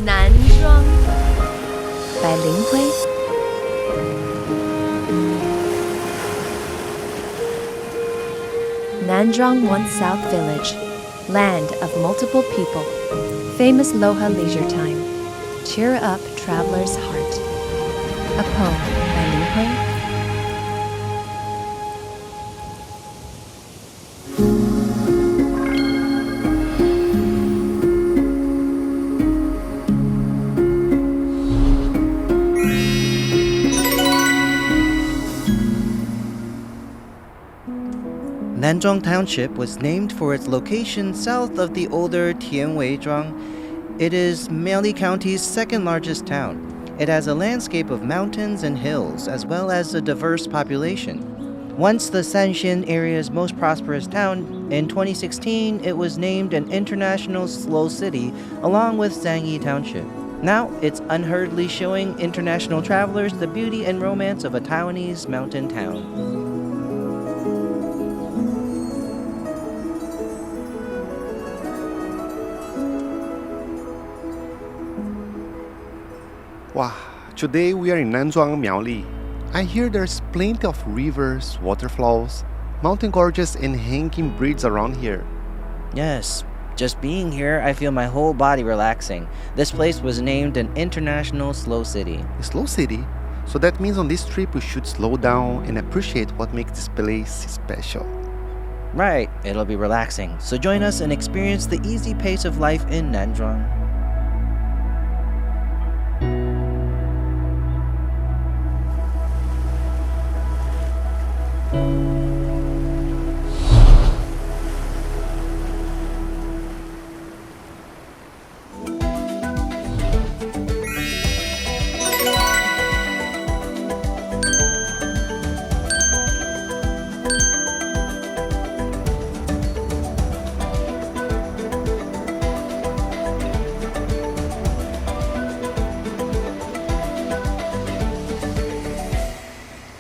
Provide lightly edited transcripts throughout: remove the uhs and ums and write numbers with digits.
南莊 by Ling Hui. Nanjong once South Village, land of multiple people, famous Loha leisure time. Cheer up traveler's heart. A poem by Ling Hui. Nanzhong Township was named for its location south of the older Tianweizhuang. It is Miaoli County's second largest town. It has a landscape of mountains and hills, as well as a diverse population. Once the Sanxin area's most prosperous town, in 2016 it was named an international slow city along with Sangyi Township. Now it's unhurriedly showing international travelers the beauty and romance of a Taiwanese mountain town. Wow, today we are in Nanzhuang, Miaoli. I hear there's plenty of rivers, waterfalls, mountain gorges and hanging bridges around here. Yes, just being here, I feel my whole body relaxing. This place was named an international slow city. A slow city? So that means on this trip we should slow down and appreciate what makes this place special. Right, it'll be relaxing. So join us and experience the easy pace of life in Nanzhuang.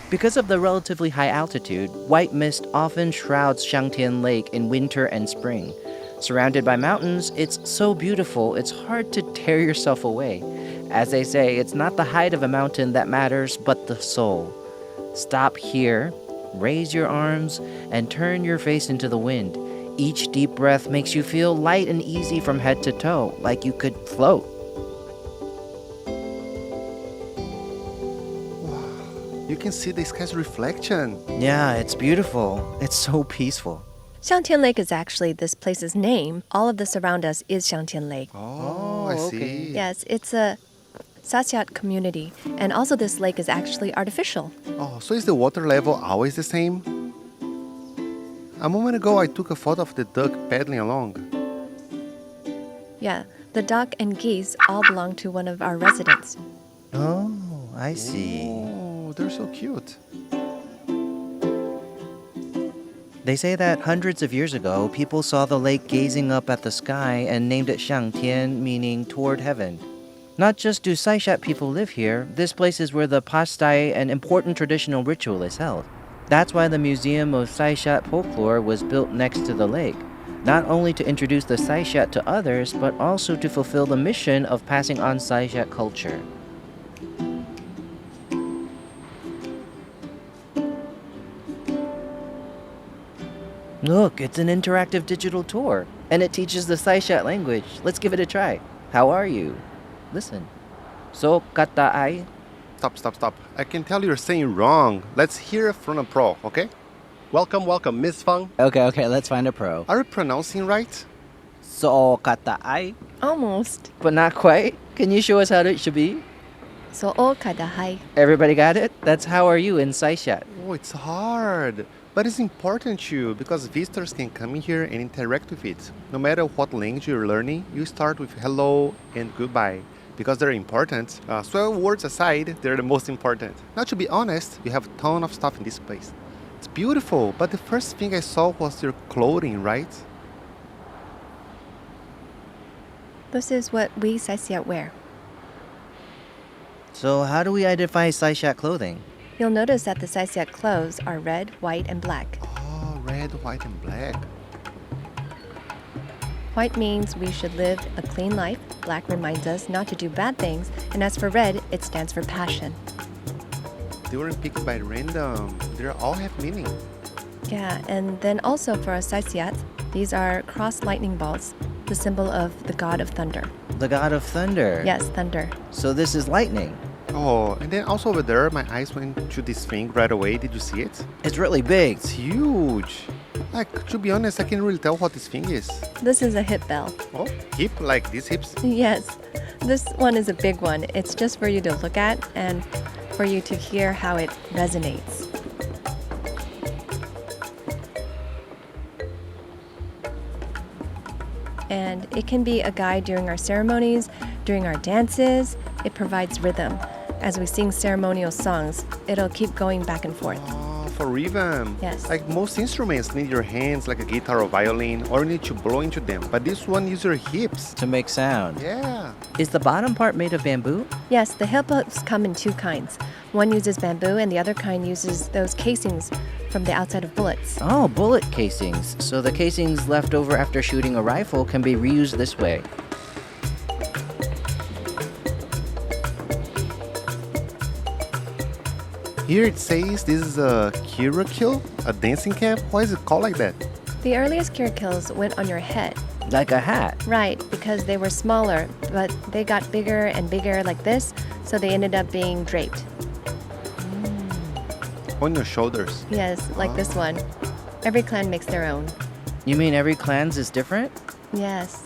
Because of the relatively high altitude, white mist often shrouds Shangtian Lake in winter and spring. Surrounded by mountains, it's so beautiful, it's hard to tear yourself away. As they say, it's not the height of a mountain that matters, but the soul. Stop here, raise your arms, and turn your face into the wind. Each deep breath makes you feel light and easy from head to toe, like you could float. You can see the sky's reflection. Yeah, it's beautiful. It's so peaceful. Shangtian Lake is actually this place's name. All of this around us is Shangtian Lake. Oh, I see. okay. Yes, it's a Sasyat community. And also this lake is actually artificial. Oh, so is the water level always the same? A moment ago I took a photo of the duck paddling along. Yeah, the duck and geese all belong to one of our residents. Oh, I see. Oh, they're so cute. They say that hundreds of years ago, people saw the lake gazing up at the sky and named it Shangtian, meaning toward heaven. Not just do Saishat people live here, this place is where the Pastai, an important traditional ritual, is held. That's why the Museum of Saishat Folklore was built next to the lake, not only to introduce the Saishat to others, but also to fulfill the mission of passing on Saishat culture. Look, it's an interactive digital tour, and it teaches the Saishat language. Let's give it a try. How are you? Listen. So kata ai. Stop. I can tell you're saying wrong. Let's hear it from a pro, okay? Welcome, Miss Fang. Okay, let's find a pro. Are you pronouncing right? So kata ai. Almost. But not quite. Can you show us how it should be? So kadahai. Everybody got it? That's how are you in Saishat. Oh, it's hard. But it's important too, because visitors can come in here and interact with it. No matter what language you're learning, you start with hello and goodbye, because they're important. So words aside, they're the most important. Now, to be honest, you have a ton of stuff in this place. It's beautiful, but the first thing I saw was your clothing, right? This is what we Sasyat wear. So how do we identify Saishat clothing? You'll notice that the Sasyat clothes are red, white, and black. Oh, red, white, and black. White means we should live a clean life. black reminds us not to do bad things, and as for red, it stands for passion. They weren't picked by random. They all have meaning. Yeah, and then also for a saisiat, these are cross lightning balls, the symbol of the god of thunder. The god of thunder. Yes, thunder. So this is lightning. Oh, and then also over there, my eyes went to this thing right away. Did you see it? It's really big. It's huge. Like, to be honest, I can't really tell what this thing is. This is a hip bell. Oh, hip? Like these hips? Yes, this one is a big one. It's just for you to look at and for you to hear how it resonates. And it can be a guide during our ceremonies, during our dances. It provides rhythm. As we sing ceremonial songs, it'll keep going back and forth. Oh, for rhythm. Yes. Like most instruments need your hands, like a guitar or violin, or you need to blow into them. But this one uses your hips. To make sound. Yeah. Is the bottom part made of bamboo? Yes, the hip hooks come in two kinds. One uses bamboo and the other kind uses those casings from the outside of bullets. Oh, bullet casings. So the casings left over after shooting a rifle can be reused this way. Here it says this is a kirakil, a dancing cap. Why is it called like that? The earliest kirakils went on your head. Like a hat. Right, because they were smaller, but they got bigger and bigger like this, so they ended up being draped. On your shoulders. Yes, like this one. Every clan makes their own. You mean every clan's is different? Yes.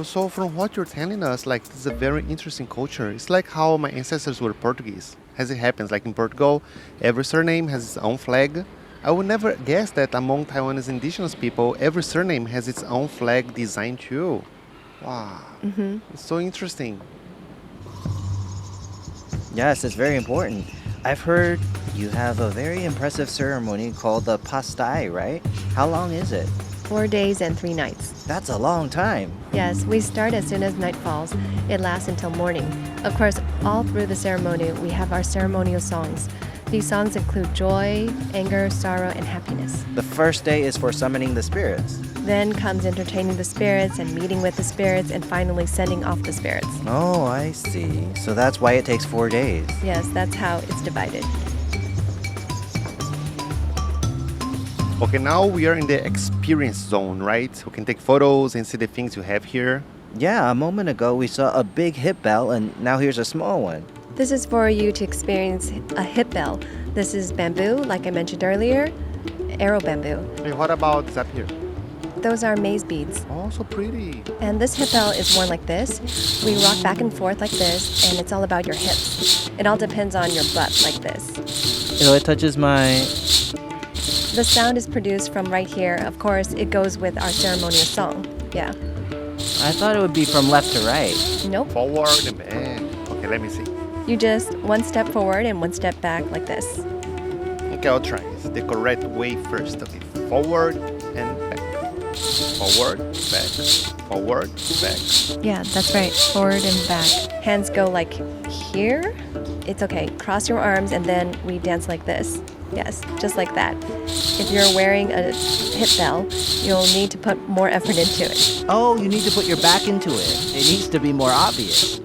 So from what you're telling us, like this is a very interesting culture. It's like how my ancestors were Portuguese. As it happens, like in Portugal, every surname has its own flag. I would never guess that among Taiwanese indigenous people, every surname has its own flag design too. Wow. It's so interesting. Yes, it's very important. I've heard you have a very impressive ceremony called the pastai, right? How long is it? 4 days and 3 nights. That's a long time. Yes, we start as soon as night falls. It lasts until morning. Of course, all through the ceremony, we have our ceremonial songs. These songs include joy, anger, sorrow, and happiness. The first day is for summoning the spirits. Then comes entertaining the spirits and meeting with the spirits and finally sending off the spirits. Oh, I see. So that's why it takes 4 days. Yes, that's how it's divided. Okay, now we are in the experience zone, right? We can take photos and see the things you have here. Yeah, a moment ago we saw a big hip bell and now here's a small one. This is for you to experience a hip bell. This is bamboo, like I mentioned earlier, arrow bamboo. Hey, what about this up here? Those are maize beads. Oh, so pretty. And this hip bell is worn like this. We rock back and forth like this, and it's all about your hips. It all depends on your butt like this. So it touches my... The sound is produced from right here. Of course, it goes with our ceremonial song. Yeah. I thought it would be from left to right. Nope. Forward and back. Okay, let me see. You just one step forward and one step back like this. Okay, I'll try. It's the correct way first. Okay, forward and back. Forward, back. Forward, back. Yeah, that's right. Forward and back. Hands go like here. It's okay. Cross your arms and then we dance like this. Yes, just like that. If you're wearing a hip bell, you'll need to put more effort into it. Oh, you need to put your back into it. It needs to be more obvious.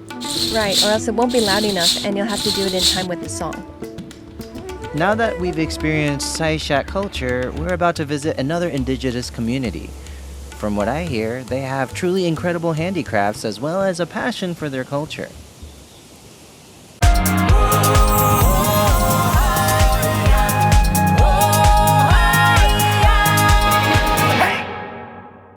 Right, or else it won't be loud enough and you'll have to do it in time with the song. Now that we've experienced Saishat culture, we're about to visit another indigenous community. From what I hear, they have truly incredible handicrafts as well as a passion for their culture.